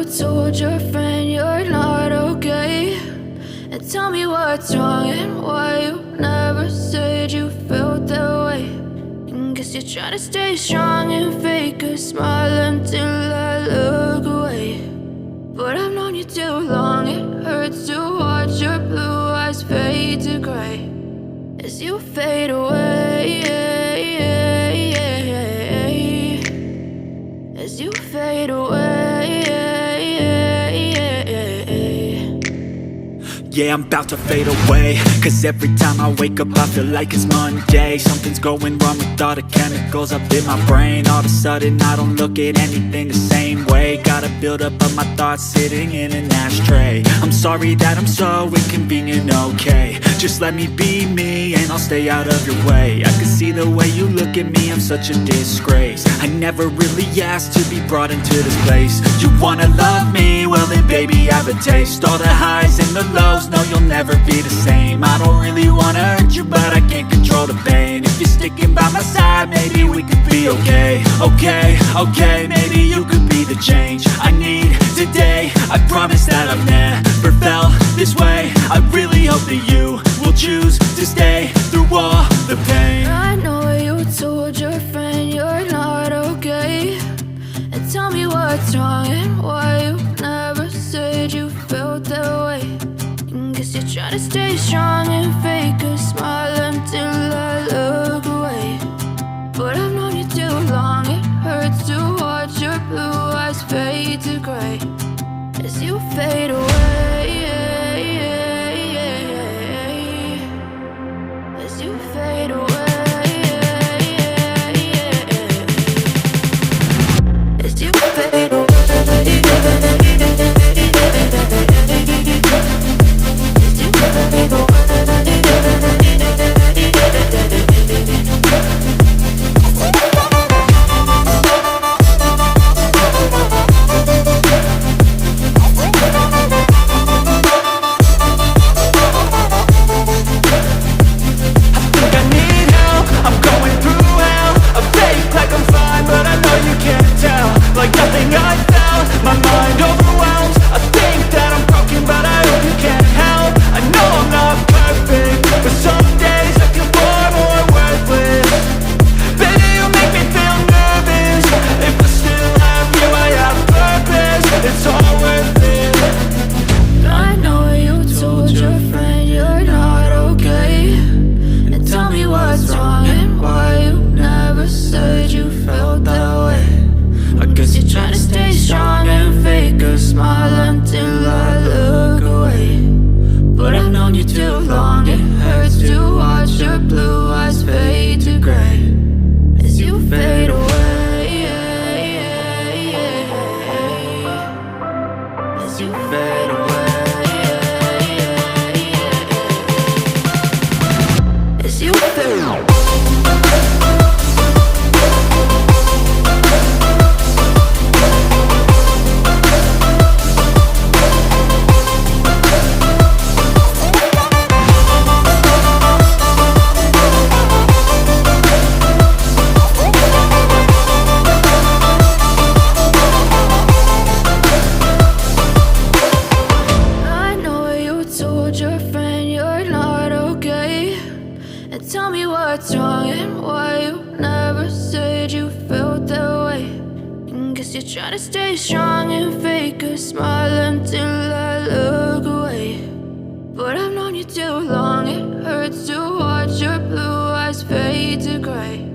told your friend you're not okay? And tell me what's wrong and why you never said you felt that way. And guess you're trying to stay strong and fake a smile until I look away. But I've known you too long, it hurts to watch your blue eyes fade to gray as you fade away, as you fade away. Yeah, I'm about to fade away, cause every time I wake up I feel like it's Monday. Something's going wrong with all the chemicals up in my brain. All of a sudden I don't look at anything the same way. Got a buildup of my thoughts sitting in an ashtray. I'm sorry that I'm so inconvenient, okay? Just let me be me and I'll stay out of your way. I can see the way you look at me, I'm such a disgrace. I never really asked to be brought into this place. You wanna love me? Well then baby I have a taste. All the highs and the lows, no, you'll never be the same. I don't really wanna hurt you, but I can't control the pain. If you're sticking by my side, maybe we could be okay. Okay, maybe you could be the change I need today. I promise that I've never felt this way. I really hope that you will choose to stay through all the pain. I know you told your friend you're not okay. And tell me what's wrong and why you never said you felt that way. Guess you're trying to stay strong and fake a smile until I look away. But I've known you too long, it hurts to watch your blue eyes fade to gray as you fade away, as you fade away, as you fade away. Tell me what's wrong and why you never said you felt that way. And guess you're trying to stay strong and fake a smile until I look away. But I've known you too long, it hurts to watch your blue eyes fade to gray